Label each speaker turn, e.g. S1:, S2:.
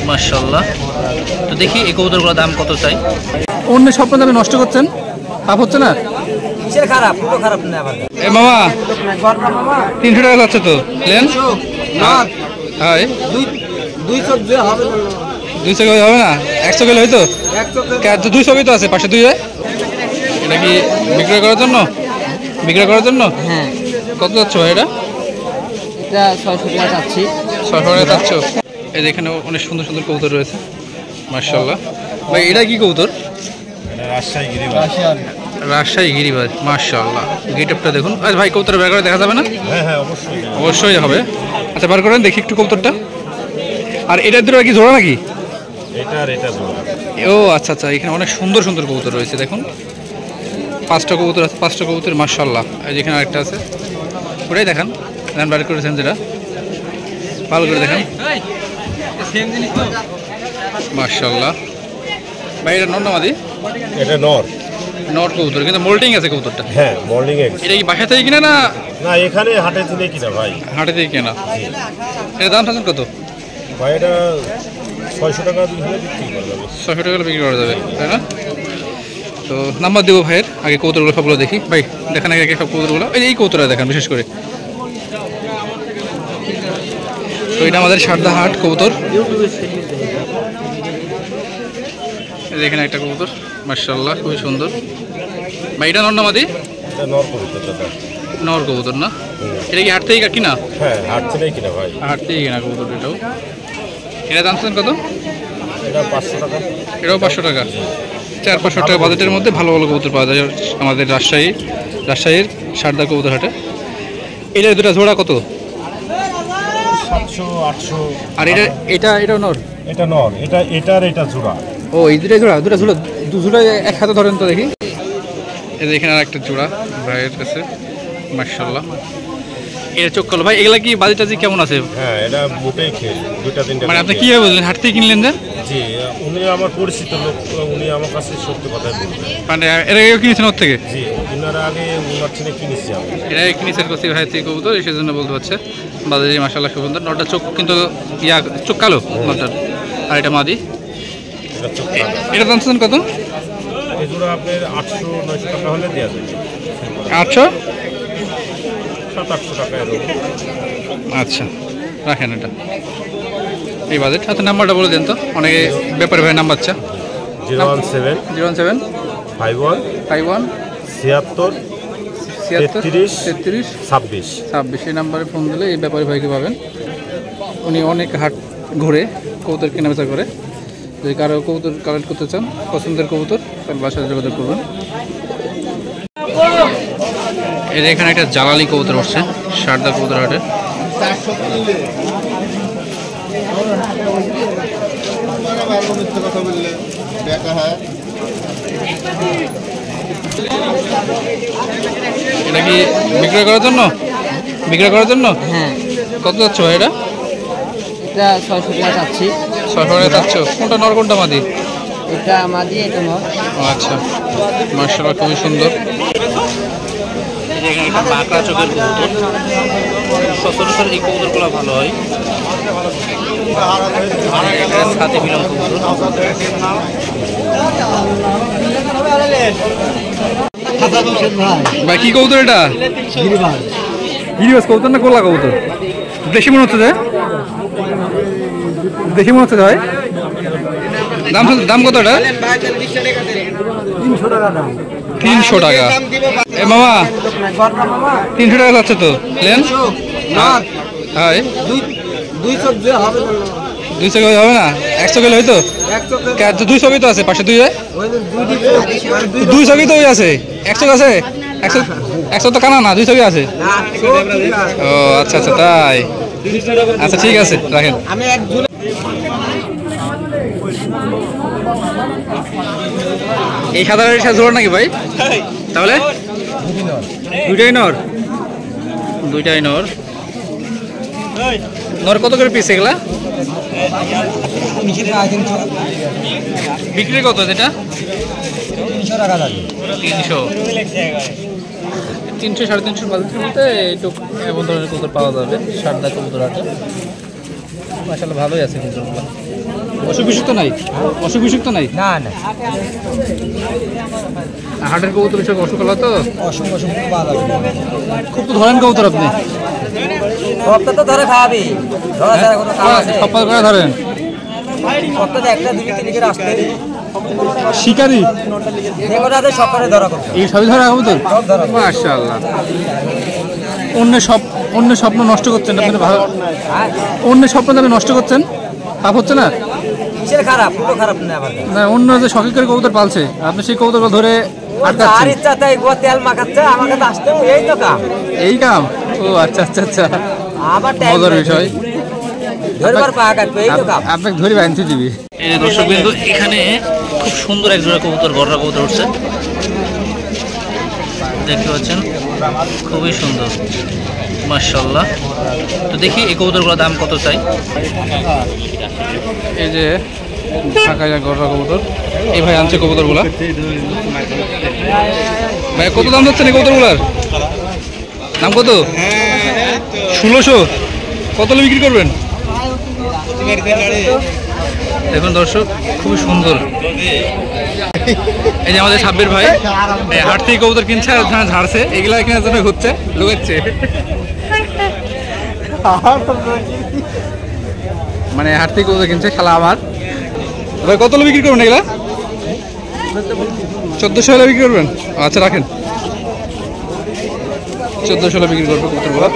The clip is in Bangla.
S1: মাশাআল্লাহ। তো দেখি এই কবুতরগুলোর দাম কত চাই।
S2: অন্য স্বপ্ন দামে নষ্ট করছেন, পাপ হচ্ছে না?
S3: খারাপ, পুরো খারাপ না আবার।
S2: এ মামা 300 টাকা যাচ্ছে তো লেন। হ্যাঁ
S3: 200 হবে
S2: 200 কেজি হবে না, 100 কেজি হয়তো 200 কেজি তো আছে, পাশে 2 হয়। এটা কি বিক্রয় করার জন্য? বিক্রয় করার জন্য?
S3: হ্যাঁ।
S2: কত যাচ্ছে ভাই এটা?
S3: এটা 600 টাকা চাচ্ছি।
S2: 600 টাকা যাচ্ছ। এই যে এখানে অনেক সুন্দর সুন্দর কবুতর রয়েছে মাশাআল্লাহ। ভাই এটা কি কবুতর?
S4: রাজশাহী গিরিবাজ।
S2: রাজশাহী গিরিবাজ মাশাআল্লাহ। গেটআপটা দেখুন। আচ্ছা ভাই কবুতর বের করে দেখা যাবে না?
S4: হ্যাঁ হ্যাঁ অবশ্যই
S2: অবশ্যই হবে। আচ্ছা বার করেন দেখি একটু কবুতরটা। আর এটার দুটো কি জোড়া নাকি?
S4: এটা আর এটা জোড়া।
S2: ও আচ্ছা আচ্ছা, এখানে অনেক সুন্দর সুন্দর কবুতর রয়েছে দেখুন। 5টা কবুতর আছে, 5টা কবুতর মাশাআল্লাহ। এই যেখানে আরেকটা আছে, ওটাই দেখান। দেন বার করেছেন যেটা, ভালো করে দেখেন মাশাআল্লাহ। ভাই এটা নর না মাদি?
S4: এটা নর।
S2: নর কবুতর, কিন্তু মোল্টিং আছে কবুতরটা।
S4: হ্যাঁ মোল্ডিং এগ।
S2: এটা কি বাসা থেকে কিনা না?
S4: না এখানে হাটে থেকে কিনা ভাই।
S2: হাটে থেকে কেনা। এর দাম থাকেন কত?
S4: ভাই এটা 600 টাকা দিয়ে বিক্রি করা যাবে।
S2: 600 টাকা বিক্রি করা যাবে তাই না? তো নাম্বার দেবো ভাইয়ের, আগে কবুতরগুলো সবগুলো দেখি। ভাই দেখেন আগে সব কবুতরগুলো, এই কবুতরটা দেখেন বিশেষ করে। তো এটা আমাদের সারদা হাট কবুতর। এখানে একটা কবুতর মাশাআল্লাহ, খুবই সুন্দর। ভাই এটা নর না মাদি?
S4: এটা নর কবুতর দাদা।
S2: নর কবুতর না? এটা কি হাট থেকে কিনা?
S4: হ্যাঁ হাট থেকে কিনা ভাই।
S2: হাট থেকে কিনা কবুতর এটাও। এটা দাম কত?
S4: এটা 500 টাকা।
S2: এটাও 500 টাকা। 400-500 টাকা বাজেটের মধ্যে ভালো ভালো কবুতর পাওয়া যায় আমাদের রাজশাহীর সারদা কবুতর হাটে। এটার দুটো জোড়া কত?
S4: 700-800।
S2: আর এটা নর?
S4: এটা নর। এটা এটা জোড়া।
S2: ও এই দুটো জোড়া দু জোড়া এক হাতে ধরেন তো দেখি। এই যে এখানে আর একটা জোড়া ভাইয়ের কাছে মাশাআল্লাহ। এটা চোখ কালো। ভাই এগুলা কি বাজি টাজি কেমন আছে?
S4: হ্যাঁ এটা বুটেই খেল, 2-3টা।
S2: মানে আপনি কিভাবে বুঝলেন, হাট থেকে কিনলেন?
S4: জি উনি আমার পরিচিত লোক, উনি আমার কাছে সত্যি কথাই বলবেন।
S2: মানে এর আগেও কিনেছেন ওর থেকে?
S4: জি ওনার আগে ওনার থেকে কিনেছি আমি।
S2: এর আগে কিনেছেন কোথায় ভাই থেকে কবুতর, সেই জন্য বলতে পারছে। বাজারে মাশাআল্লাহ খুব সুন্দর। নটা চোখ কিন্তু চোখ কালো নটার। আর এটা মাদি। এটা দাম কত?
S4: এই জোড়া আপনার 800-900 টাকা হলে দেওয়া যাবে।
S2: 800-700
S4: টাকা এরকম।
S2: আচ্ছা রাখেন এটা এই বাজেট। আচ্ছা নাম্বারটা বলে দেন তো, অনেকে ব্যাপারে ভাই নাম্বার চা।
S4: 017 51 76 33 26।
S2: এই নাম্বারে ফোন দিলে এই ব্যাপারী ভাইকে পাবেন। উনি অনেক হাট ঘুরে কবুতর কেনাবেচা করে। যদি কারো কবুতর কালেক্ট করতে চান, পছন্দের কবুতর, তাহলে বাসায় যোগাযোগ করবেন। এর এখানে একটা জালালি কবুতর উঠছে সারদা কবুতর হাটে। এটা কি বিক্রয় করার জন্য?
S3: হ্যাঁ।
S2: কত যাচ্ছে ভাই এটা?
S3: এটা 600 টাকা চাচ্ছি।
S2: 600 টাকা যাচ্ছে। কোনটা নর কোনটা মাদি?
S3: এটা মাদি, এটা নর।
S2: আচ্ছা মাশাআল্লাহ খুবই সুন্দর। বাঁকা চোখের কবুতর, সচরাচর এই কবুতরগুলো ভালো হয়। সাথে মিলন কবুতর। ভাই কি কবুতর এটা? গিরিবাজ কবুতর না গোলা কবুতর? দেশি মনে হচ্ছে ভাই। দাম কত এটা? 300 টাকা। এ মামা 300 টাকা যাচ্ছে তো লেন। হ্যাঁ 200 কেজি হবে না, 100 কেজি হয়তো 200 কেজি তো আছে, পাশে 2 হয়। 200 কেজি তো ওই আছে, 100 আছে। 100 তো কানা না, 200 কেজি আছে। ও আচ্ছা আচ্ছা তাই। আচ্ছা ঠিক আছে রাখেন। এই সাধারণ জোর নাকি ভাই? তাহলে দুইটাই নর। কত করে পিস এগুলা? বিক্রি কত যেটা?
S3: 300 টাকা যাবে।
S2: 300-350 বাজেটের মধ্যে এইটুকু এমন ধরনের কবুতর পাওয়া যাবে সারদা কবুতর হাটে। মাশাআল্লাহ ভালোই আছে কবুতরগুলো। অসুখ বিসুখ তো নাই? অসুখ বিসুখ তো নাই?
S3: না না
S2: হাটের কবুতর বিষয় অসুখ হলো তো?
S3: অসুখ অসুখ পাওয়া যাবে।
S2: খুব তো ধরেন কবুতর আপনি?
S3: সপ্তাহ তো ধরে খাওয়াবি, ধরা ছাড়া কোনো কাম আছে?
S2: সপ্তাহ করে ধরেন?
S3: সপ্তাহে একটা দুই তিন করে আসতে
S2: শিকারি
S3: এগুলো আছে সকালে ধরা করতে
S2: এই সবই ধরা কবুতর?
S3: সব ধরা।
S2: মাশাআল্লাহ। অন্যের স্বপ্ন নষ্ট করছেন আপনি, ভালো
S3: হ্যাঁ
S2: অন্যের স্বপ্ন আপনি নষ্ট করছেন, পাপ হচ্ছে না?
S3: কিসের খারাপ? পুরো খারাপ না আবার।
S2: না, অন্য যে শখে করে কবুতর পালছে, আপনি সেই কবুতরগুলো ধরে
S3: আর
S2: আটকাচ্ছেন।
S3: ইচ্ছা তাই গো তেল মাখাচ্ছে, আমার কাছে আসতে এই তো কাম।
S2: এই কাম? ও আচ্ছা আচ্ছা আচ্ছা,
S3: আবার টাইম
S2: মজার বিষয়।
S3: ধরবার পা কাটবে, এই তো কাম।
S2: আপনাকে ধরে বাঁধতে দিবি।
S1: এই যে দর্শক বিন্দু, এখানে খুব সুন্দর এক জোড়া কবুতর, গররা কবুতর উঠছে, দেখতে পাচ্ছেন, খুবই সুন্দর মাশাআল্লাহ। তো দেখি এই কবুতরগুলোর দাম কত চাই।
S2: এই যে ঢাকায় গররা কবুতর, এই ভাই আনছে কবুতরগুলা। ভাই কত দাম যাচ্ছেন এই কবুতরগুলার? দাম কত? 1600। কত হলে বিক্রি করবেন? দেখুন দর্শক, খুবই সুন্দর। এই যে আমাদের সাব্বির ভাই হাট থেকে কবুতর কিনছে, ঝাড়ছে, এগুলা কেনার জন্য ঘুরছে, লুকাচ্ছে। মানে হাট থেকে কবুতর কিনছে, খেলা আমার। ভাই কত হলে বিক্রি করবেন এগুলা? 1400 হলে বিক্রি করবেন? আচ্ছা রাখেন, 1400 হলে বিক্রি করবো কবুতরগুলো।